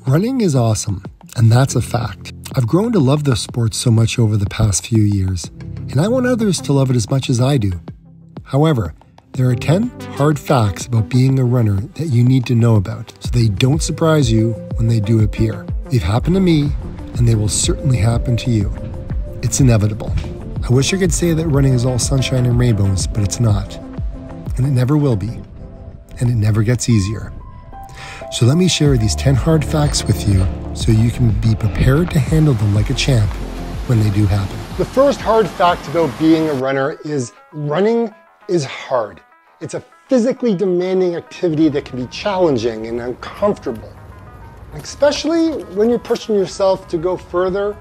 Running is awesome, and that's a fact. I've grown to love the sport so much over the past few years, and I want others to love it as much as I do. However, there are 10 hard facts about being a runner that you need to know about, so they don't surprise you when they do appear. They've happened to me, and they will certainly happen to you. It's inevitable. I wish I could say that running is all sunshine and rainbows, but it's not. And it never will be. And it never gets easier. So let me share these 10 hard facts with you so you can be prepared to handle them like a champ when they do happen. The first hard fact about being a runner is running is hard. It's a physically demanding activity that can be challenging and uncomfortable, especially when you're pushing yourself to go further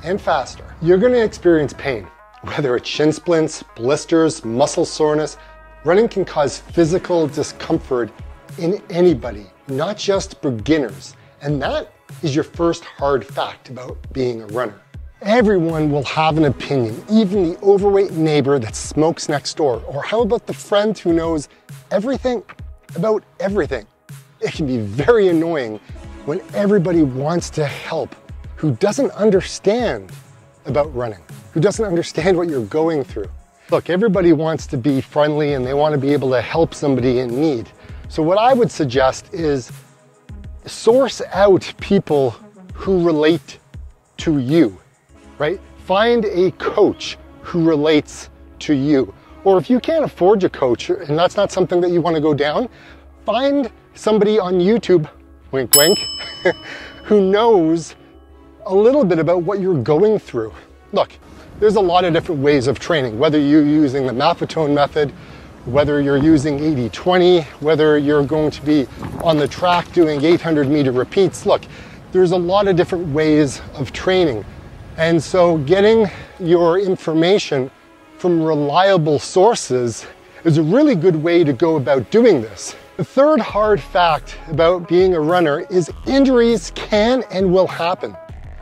and faster. You're going to experience pain, whether it's shin splints, blisters, muscle soreness. Running can cause physical discomfort in anybody, not just beginners. And that is your first hard fact about being a runner. Everyone will have an opinion, even the overweight neighbor that smokes next door. Or how about the friend who knows everything about everything? It can be very annoying when everybody wants to help who doesn't understand about running, who doesn't understand what you're going through. Look, everybody wants to be friendly and they want to be able to help somebody in need. So what I would suggest is source out people who relate to you, right? Find a coach who relates to you. Or if you can't afford your coach and that's not something that you want to go down, find somebody on YouTube, wink wink, who knows a little bit about what you're going through. Look, there's a lot of different ways of training, whether you're using the Maffetone method, whether you're using 80-20, whether you're going to be on the track doing 800-meter repeats. Look, there's a lot of different ways of training. And so getting your information from reliable sources is a really good way to go about doing this. The third hard fact about being a runner is injuries can and will happen.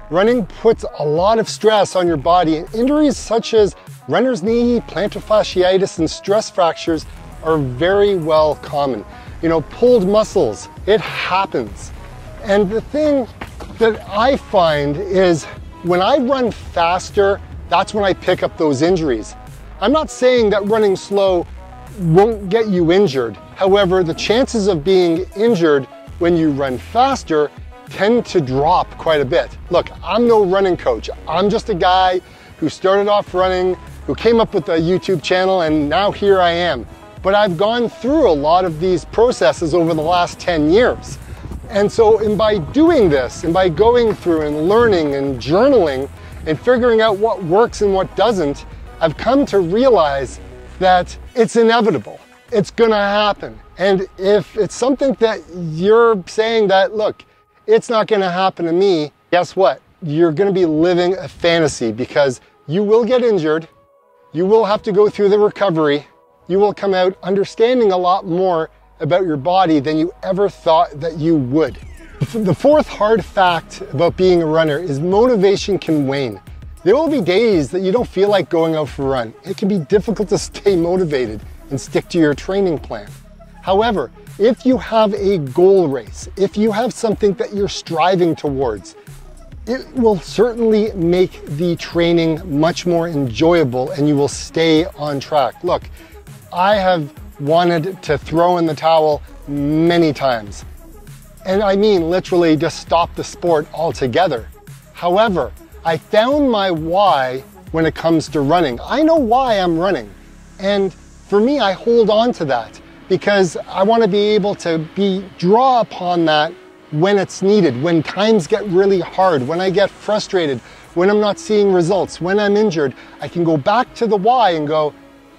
Running puts a lot of stress on your body, and injuries such as runner's knee, plantar fasciitis, and stress fractures are very well common. You know, pulled muscles, it happens. And the thing that I find is when I run faster, that's when I pick up those injuries. I'm not saying that running slow won't get you injured. However, the chances of being injured when you run faster tend to drop quite a bit. Look, I'm no running coach. I'm just a guy who started off running, who came up with a YouTube channel, and now here I am. But I've gone through a lot of these processes over the last 10 years. And so by doing this, and by going through and learning and journaling and figuring out what works and what doesn't, I've come to realize that it's inevitable. It's gonna happen. And if it's something that you're saying that, look, it's not gonna happen to me, guess what? You're gonna be living a fantasy because you will get injured, you will have to go through the recovery, you will come out understanding a lot more about your body than you ever thought that you would. The fourth hard fact about being a runner is motivation can wane. There will be days that you don't feel like going out for a run. It can be difficult to stay motivated and stick to your training plan. However, if you have a goal race, if you have something that you're striving towards, it will certainly make the training much more enjoyable and you will stay on track. Look, I have wanted to throw in the towel many times. And I mean literally just stop the sport altogether. However, I found my why when it comes to running. I know why I'm running. And for me, I hold on to that because I want to be able to draw upon that when it's needed, when times get really hard, when I get frustrated, when I'm not seeing results, when I'm injured. I can go back to the why and go,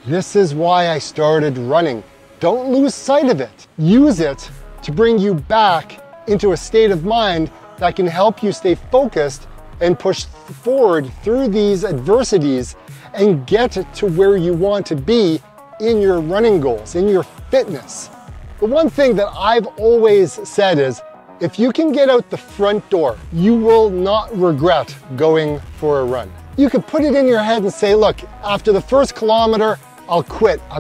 this is why I started running. Don't lose sight of it. Use it to bring you back into a state of mind that can help you stay focused and push forward through these adversities and get to where you want to be in your running goals, in your fitness. The one thing that I've always said is, if you can get out the front door, you will not regret going for a run. You can put it in your head and say, look, after the first kilometer, I'll quit. I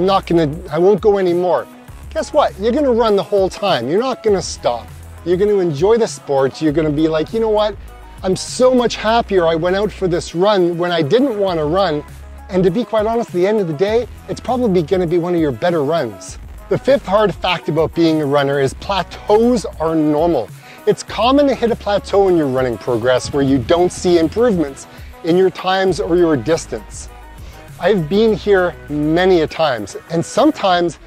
won't go anymore. Guess what? You're gonna run the whole time. You're not gonna stop. You're going to enjoy the sport. You're going to be like, you know what? I'm so much happier I went out for this run when I didn't want to run. And to be quite honest, at the end of the day, it's probably going to be one of your better runs. The fifth hard fact about being a runner is plateaus are normal. It's common to hit a plateau in your running progress where you don't see improvements in your times or your distance. I've been here many a times, and sometimes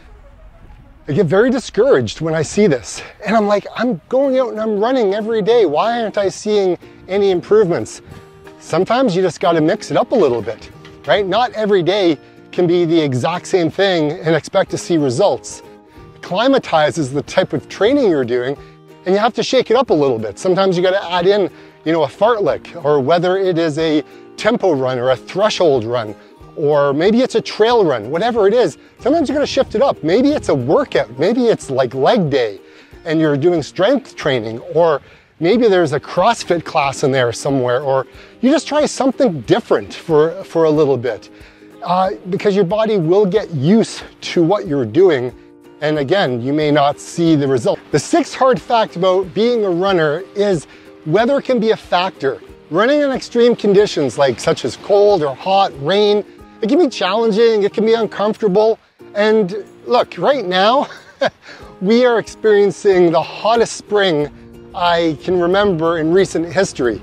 I get very discouraged when I see this. And I'm like, I'm going out and I'm running every day. Why aren't I seeing any improvements? Sometimes you just got to mix it up a little bit, right? Not every day can be the exact same thing and expect to see results. Climatize is the type of training you're doing, and you have to shake it up a little bit. Sometimes you got to add in, a fartlek, or whether it is a tempo run or a threshold run, or maybe it's a trail run, whatever it is. Sometimes you're going to shift it up. Maybe it's a workout. Maybe it's like leg day and you're doing strength training, or maybe there's a CrossFit class in there somewhere, or you just try something different for a little bit because your body will get used to what you're doing. And again, you may not see the result. The sixth hard fact about being a runner is weather can be a factor. Running in extreme conditions such as cold or hot, rain, it can be challenging, it can be uncomfortable. And look, right now, we are experiencing the hottest spring I can remember in recent history.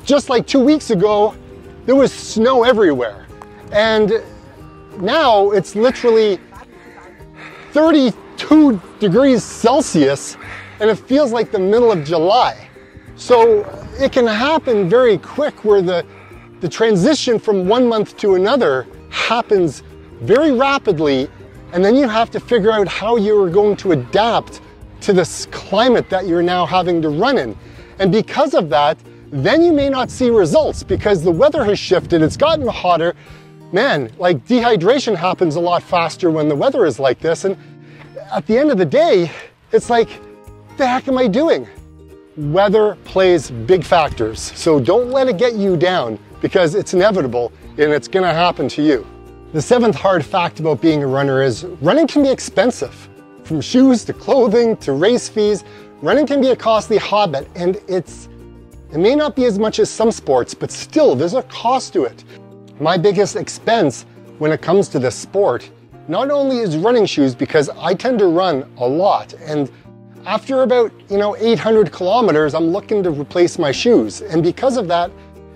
Just like 2 weeks ago, there was snow everywhere. And now it's literally 32 degrees Celsius, and it feels like the middle of July. So it can happen very quick where the transition from one month to another happens very rapidly, and then you have to figure out how you're going to adapt to this climate that you're now having to run in. And because of that, then you may not see results because the weather has shifted, it's gotten hotter. Man, dehydration happens a lot faster when the weather is like this, and at the end of the day, it's like, what the heck am I doing? Weather plays big factors, so don't let it get you down because it's inevitable and it's gonna happen to you. The seventh hard fact about being a runner is running can be expensive. From shoes to clothing to race fees, running can be a costly hobby, and it may not be as much as some sports, but still there's a cost to it. My biggest expense when it comes to this sport not only is running shoes, because I tend to run a lot, and after about 800 kilometers, I'm looking to replace my shoes. And because of that,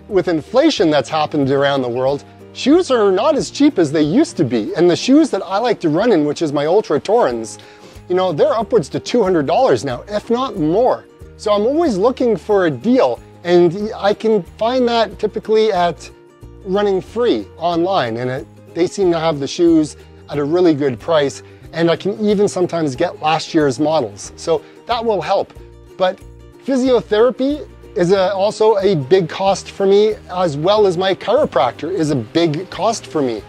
with inflation that's happened around the world, shoes are not as cheap as they used to be. And the shoes that I like to run in, which is my Ultra Torrens, they're upwards to $200 now, if not more. So I'm always looking for a deal, and I can find that typically at Running Free online, and they seem to have the shoes at a really good price, and I can even sometimes get last year's models. So that will help. But physiotherapy is also a big cost for me, as well as my chiropractor is a big cost for me.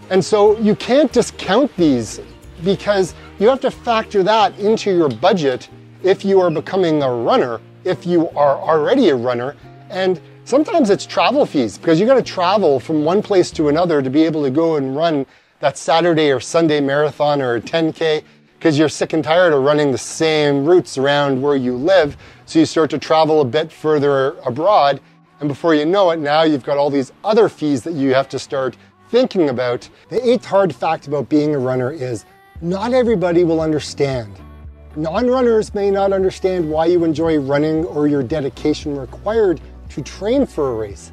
And so you can't discount these because you have to factor that into your budget if you are becoming a runner, if you are already a runner. And sometimes it's travel fees because you got to travel from one place to another to be able to go and run that Saturday or Sunday marathon or a 10K, because you're sick and tired of running the same routes around where you live. So you start to travel a bit further abroad, and before you know it, now you've got all these other fees that you have to start thinking about. The eighth hard fact about being a runner is not everybody will understand. Non-runners may not understand why you enjoy running or your dedication required to train for a race.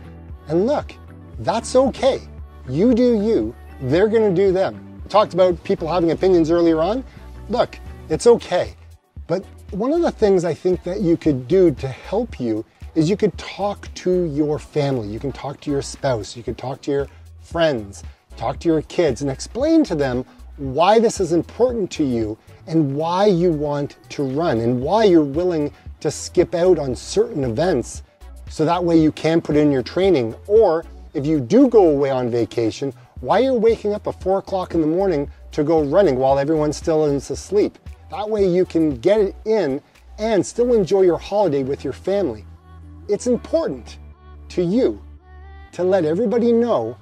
And look, that's okay. You do you. They're going to do them. I talked about people having opinions earlier on. Look, it's okay. But one of the things I think that you could do to help you is you could talk to your family. You can talk to your spouse. You can talk to your friends, talk to your kids, and explain to them why this is important to you and why you want to run and why you're willing to skip out on certain events so that way you can put in your training. Or if you do go away on vacation, why you're waking up at 4 o'clock in the morning to go running while everyone's still asleep. That way you can get it in and still enjoy your holiday with your family. It's important to you to let everybody know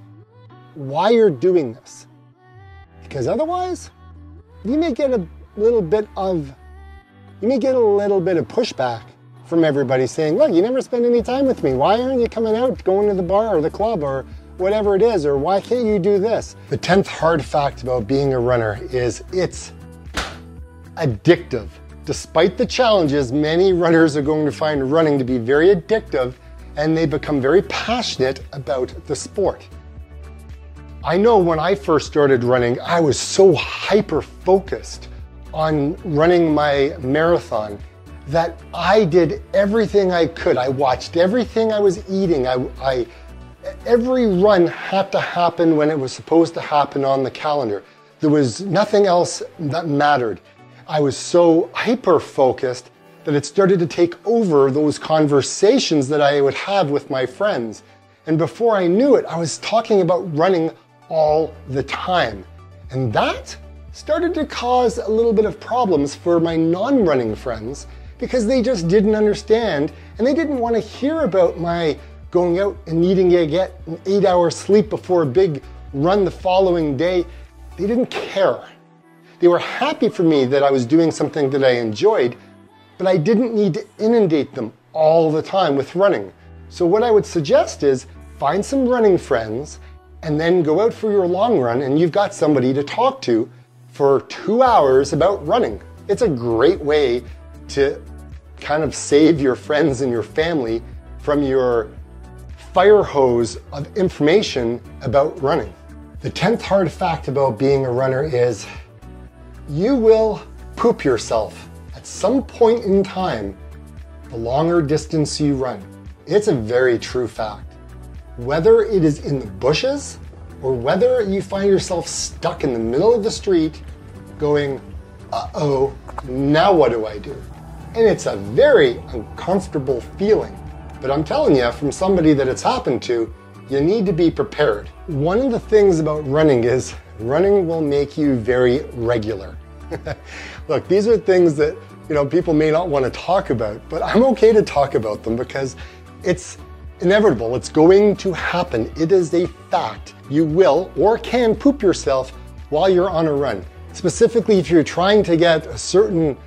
why you're doing this. Because otherwise, you may get a little bit of you may get a little bit of pushback from everybody saying, look, you never spend any time with me. Why aren't you coming out, going to the bar or the club or whatever it is, or why can't you do this? The 10th hard fact about being a runner is it's addictive. Despite the challenges, many runners are going to find running to be very addictive, and they become very passionate about the sport. I know when I first started running, I was so hyper-focused on running my marathon that I did everything I could. I watched everything I was eating. Every run had to happen when it was supposed to happen on the calendar. There was nothing else that mattered. I was so hyper-focused that it started to take over those conversations that I would have with my friends. And before I knew it, I was talking about running all the time. And that started to cause a little bit of problems for my non-running friends because they just didn't understand and they didn't want to hear about my going out and needing to get an 8-hour sleep before a big run the following day. They didn't care. They were happy for me that I was doing something that I enjoyed, but I didn't need to inundate them all the time with running. So what I would suggest is find some running friends and then go out for your long run and you've got somebody to talk to for 2 hours about running. It's a great way to kind of save your friends and your family from your fire hose of information about running. The 10th hard fact about being a runner is you will poop yourself at some point in time the longer distance you run. It's a very true fact. Whether it is in the bushes or whether you find yourself stuck in the middle of the street going, uh-oh, now what do I do? And it's a very uncomfortable feeling. But I'm telling you, from somebody that it's happened to, you need to be prepared. One of the things about running is running will make you very regular. Look, these are things that people may not want to talk about, but I'm okay to talk about them because it's inevitable. It's going to happen. It is a fact. You will or can poop yourself while you're on a run. Specifically, if you're trying to get a certain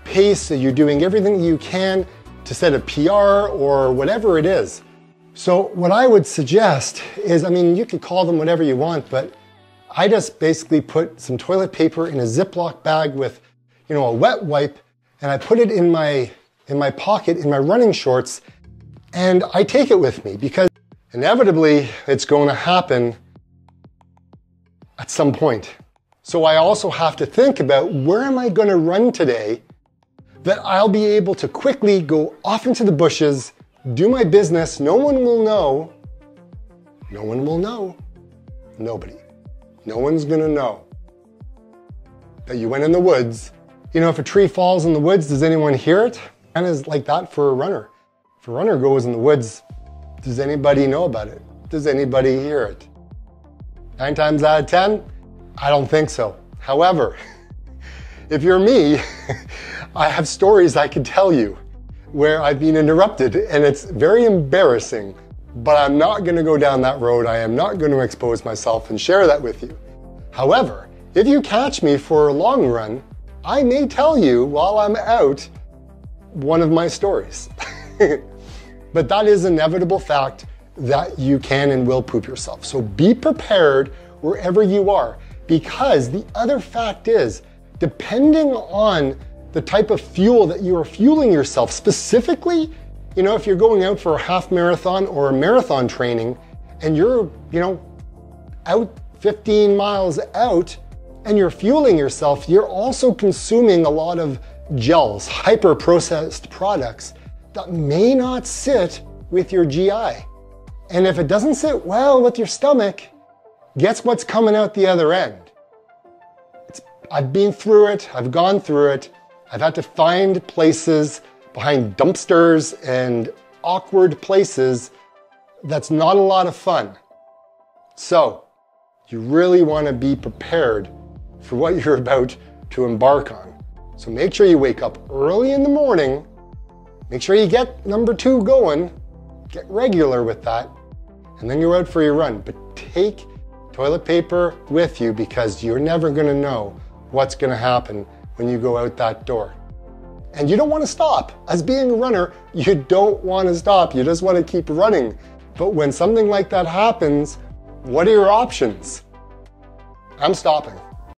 pace, so you're doing everything you can to set a PR or whatever it is. So what I would suggest is, you could call them whatever you want, but I just basically put some toilet paper in a Ziploc bag with, a wet wipe, and I put it in my pocket in my running shorts, and I take it with me because inevitably it's going to happen at some point. So I also have to think about where am I going to run today that I'll be able to quickly go off into the bushes, do my business. No one will know. No one will know. Nobody. No one's gonna know that you went in the woods. If a tree falls in the woods, does anyone hear it? And it's like that for a runner. If a runner goes in the woods, does anybody know about it? Does anybody hear it? 9 times out of 10, I don't think so. However, if you're me, I have stories I could tell you where I've been interrupted and it's very embarrassing, but I'm not gonna go down that road. I am not gonna expose myself and share that with you. However, if you catch me for a long run, I may tell you while I'm out one of my stories. But that is an inevitable fact that you can and will poop yourself. So be prepared wherever you are, because the other fact is, depending on the type of fuel that you are fueling yourself, specifically, if you're going out for a half marathon or a marathon training and you're, out 15 miles out and you're fueling yourself, you're also consuming a lot of gels, hyper-processed products that may not sit with your GI. And if it doesn't sit well with your stomach, guess what's coming out the other end? I've been through it, I've gone through it. I've had to find places behind dumpsters and awkward places that's not a lot of fun. So you really want to be prepared for what you're about to embark on. So make sure you wake up early in the morning, make sure you get number 2 going, get regular with that, and then you're out for your run. But take toilet paper with you because you're never going to know what's going to happen when you go out that door. And you don't want to stop. As being a runner, you don't want to stop. You just want to keep running. But when something like that happens, what are your options? I'm stopping.